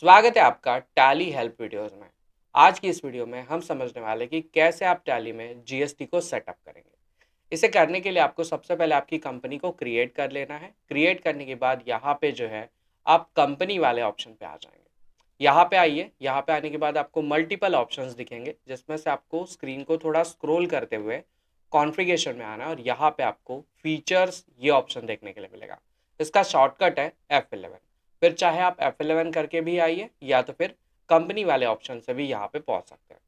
स्वागत है आपका टैली हेल्प वीडियोस में। आज की इस वीडियो में हम समझने वाले कि कैसे आप टैली में जीएसटी को सेटअप करेंगे। इसे करने के लिए आपको सबसे पहले आपकी कंपनी को क्रिएट कर लेना है। क्रिएट करने के बाद यहाँ पे जो है आप कंपनी वाले ऑप्शन पे आ जाएंगे। यहाँ पे आइए। यहाँ पे आने के बाद आपको मल्टीपल ऑप्शंस दिखेंगे, जिसमें से आपको स्क्रीन को थोड़ा स्क्रॉल करते हुए कॉन्फ़िगरेशन में आना है और यहाँ पे आपको फीचर्स ये ऑप्शन देखने के लिए मिलेगा। इसका शॉर्टकट है F11। फिर चाहे आप F11 करके भी आइए या तो फिर कंपनी वाले ऑप्शन से भी यहाँ पे पहुँच सकते हैं।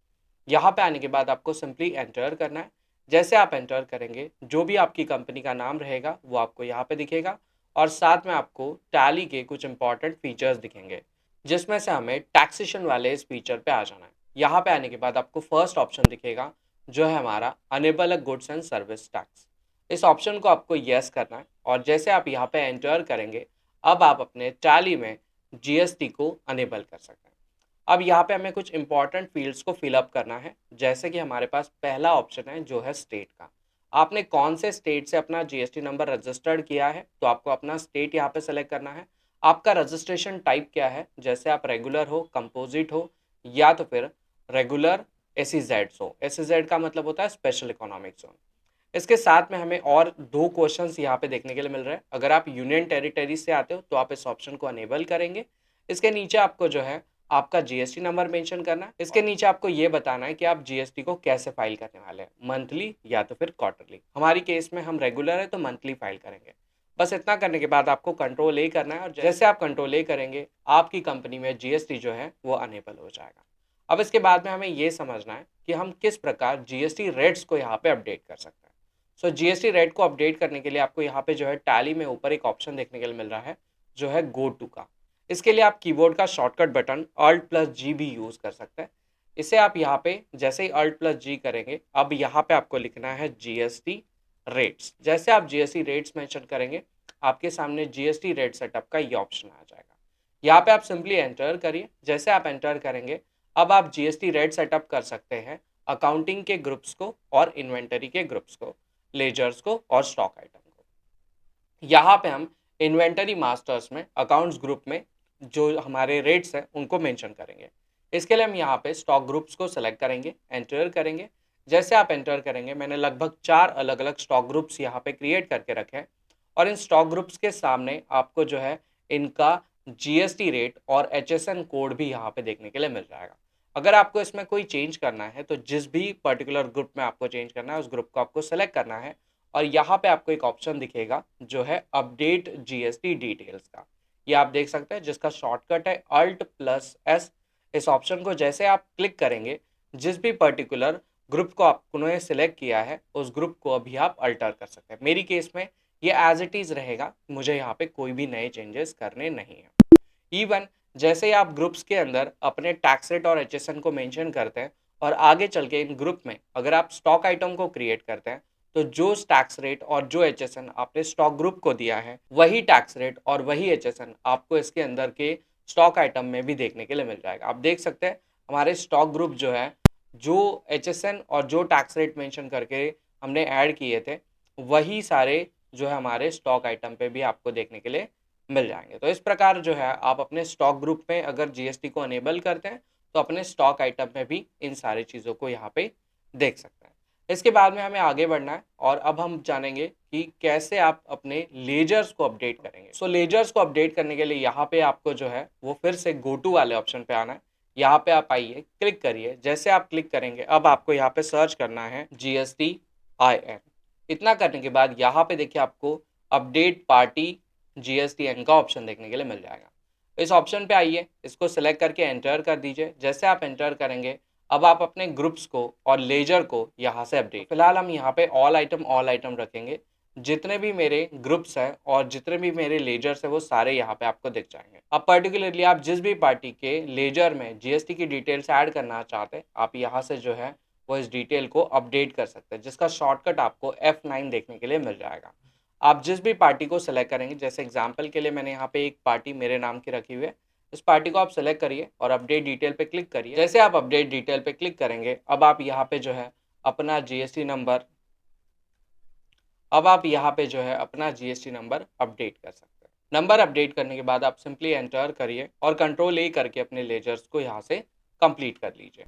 यहाँ पे आने के बाद आपको सिंपली एंटर करना है। जैसे आप एंटर करेंगे, जो भी आपकी कंपनी का नाम रहेगा वो आपको यहाँ पे दिखेगा और साथ में आपको टैली के कुछ इंपॉर्टेंट फीचर्स दिखेंगे, जिसमें से हमें टैक्सेशन वाले इस फीचर पे आ जाना है। यहाँ पे आने के बाद आपको फर्स्ट ऑप्शन दिखेगा, जो है हमारा enable a goods and service tax. इस ऑप्शन को आपको यस करना है और जैसे आप यहाँ पे एंटर करेंगे, अब आप अपने टैली में जीएसटी को अनेबल कर सकते हैं। अब यहाँ पे हमें कुछ इंपॉर्टेंट फील्ड्स को फिलअप करना है। जैसे कि हमारे पास पहला ऑप्शन है जो है स्टेट का। आपने कौन से स्टेट से अपना जीएसटी नंबर रजिस्टर्ड किया है, तो आपको अपना स्टेट यहाँ पे सेलेक्ट करना है। आपका रजिस्ट्रेशन टाइप क्या है, जैसे आप रेगुलर हो, कंपोजिट हो या तो फिर रेगुलर एसईजेड हो। एसईजेड का मतलब होता है स्पेशल इकोनॉमिक जोन। इसके साथ में हमें और दो क्वेश्चंस यहाँ पे देखने के लिए मिल रहे हैं। अगर आप यूनियन टेरिटरी से आते हो तो आप इस ऑप्शन को अनेबल करेंगे। इसके नीचे आपको जो है आपका जीएसटी नंबर मेंशन करना है। इसके नीचे आपको ये बताना है कि आप जीएसटी को कैसे फाइल करने वाले हैं, मंथली या तो फिर क्वार्टरली। हमारी केस में हम रेगुलर है तो मंथली फाइल करेंगे। बस इतना करने के बाद आपको कंट्रोल ए करना है और जैसे आप कंट्रोल ए करेंगे, आपकी कंपनी में जीएसटी जो है वो अनेबल हो जाएगा। अब इसके बाद में हमें ये समझना है कि हम किस प्रकार जीएसटी रेट्स को यहाँ पे अपडेट कर सकते हैं। सो जीएसटी रेट को अपडेट करने के लिए आपको यहाँ पे जो है टैली में ऊपर एक ऑप्शन देखने के लिए मिल रहा है, जो है गो टू का। इसके लिए आप कीबोर्ड का शॉर्टकट बटन Alt प्लस जी भी यूज़ कर सकते हैं। इसे आप यहाँ पे जैसे ही Alt प्लस जी करेंगे, अब यहाँ पे आपको लिखना है जीएसटी रेट्स। जैसे आप जीएसटी रेट्स मेंशन करेंगे, आपके सामने जीएसटी रेट सेटअप का ये ऑप्शन आ जाएगा। यहाँ पे आप सिंपली एंटर करिए। जैसे आप एंटर करेंगे, अब आप जीएसटी रेट सेटअप कर सकते हैं अकाउंटिंग के ग्रुप्स को और इन्वेंटरी के ग्रुप्स को, लेजर्स को और स्टॉक आइटम को। यहाँ पे हम इन्वेंटरी मास्टर्स में अकाउंट्स ग्रुप में जो हमारे रेट्स हैं उनको मेंशन करेंगे। इसके लिए हम यहाँ पे स्टॉक ग्रुप्स को सेलेक्ट करेंगे, एंटर करेंगे। जैसे आप एंटर करेंगे, मैंने लगभग 4 अलग अलग स्टॉक ग्रुप्स यहाँ पे क्रिएट करके रखे हैं और इन स्टॉक ग्रुप्स के सामने आपको जो है इनका जीएसटी रेट और एचएसएन कोड भी यहाँ पे देखने के लिए मिल जाएगा। अगर आपको इसमें कोई चेंज करना है तो जिस भी पर्टिकुलर ग्रुप में आपको चेंज करना है, उस ग्रुप को आपको सेलेक्ट करना है और यहाँ पे आपको एक ऑप्शन दिखेगा जो है अपडेट जीएसटी डिटेल्स का। ये आप देख सकते हैं, जिसका शॉर्टकट है Alt प्लस एस। इस ऑप्शन को जैसे आप क्लिक करेंगे, जिस भी पर्टिकुलर ग्रुप को आपने सिलेक्ट किया है उस ग्रुप को अभी आप अल्टर कर सकते हैं। मेरी केस में ये एज इट इज़ रहेगा, मुझे यहाँ पे कोई भी नए चेंजेस करने नहीं है। इवन जैसे ही आप ग्रुप्स के अंदर अपने टैक्स रेट और एचएसएन को मेंशन करते हैं और आगे चल के इन ग्रुप में अगर आप स्टॉक आइटम को क्रिएट करते हैं, तो जो टैक्स रेट और जो एचएसएन आपने स्टॉक ग्रुप को दिया है, वही टैक्स रेट और वही एचएसएन आपको इसके अंदर के स्टॉक आइटम में भी देखने के लिए मिल जाएगा। आप देख सकते हैं हमारे स्टॉक ग्रुप जो है, जो एचएसएन और जो टैक्स रेट मेंशन करके हमने ऐड किए थे, वही सारे जो है हमारे स्टॉक आइटम पे भी आपको देखने के लिए मिल जाएंगे। तो इस प्रकार जो है आप अपने स्टॉक ग्रुप में अगर जीएसटी को अनेबल करते हैं, तो अपने स्टॉक आइटम में भी इन सारी चीज़ों को यहाँ पे देख सकते हैं। इसके बाद में हमें आगे बढ़ना है और अब हम जानेंगे कि कैसे आप अपने लेजर्स को अपडेट करेंगे। सो लेजर्स को अपडेट करने के लिए यहाँ पे आपको जो है वो फिर से गो टू वाले ऑप्शन पे आना है। यहाँ पे आप आइए, क्लिक करिए। जैसे आप क्लिक करेंगे, अब आपको यहाँ पे सर्च करना है GSTIN। इतना करने के बाद यहाँ पे देखिए आपको अपडेट पार्टी जीएसटीएन का ऑप्शन देखने के लिए मिल जाएगा। इस ऑप्शन पे आइए, इसको सिलेक्ट करके एंटर कर दीजिए। जैसे आप एंटर करेंगे, अब आप अपने ग्रुप्स को और लेजर को यहाँ से अपडेट। फिलहाल हम यहाँ पे ऑल आइटम रखेंगे। जितने भी मेरे ग्रुप्स हैं और जितने भी मेरे लेजर्स हैं, वो सारे यहाँ पे आपको दिख जाएंगे। अब पर्टिकुलरली आप जिस भी पार्टी के लेजर में जीएसटी की डिटेल्स ऐड करना चाहते हैं, आप यहाँ से जो है वो इस डिटेल को अपडेट कर सकते हैं, जिसका शॉर्टकट आपको F9 देखने के लिए मिल जाएगा। आप जिस भी पार्टी को सेलेक्ट करेंगे, जैसे एग्जांपल के लिए मैंने यहाँ पे एक पार्टी मेरे नाम की रखी हुई है, इस पार्टी को आप सेलेक्ट करिए और अपडेट डिटेल पे क्लिक करिए। जैसे आप अपडेट डिटेल पे क्लिक करेंगे, अब आप यहाँ पे जो है अपना जीएसटी नंबर अब आप यहाँ पे जो है अपना जीएसटी नंबर अपडेट कर सकते हैं। नंबर अपडेट करने के बाद आप सिंपली एंटर करिए और कंट्रोल ए करके अपने लेजर्स को यहाँ से कंप्लीट कर लीजिए।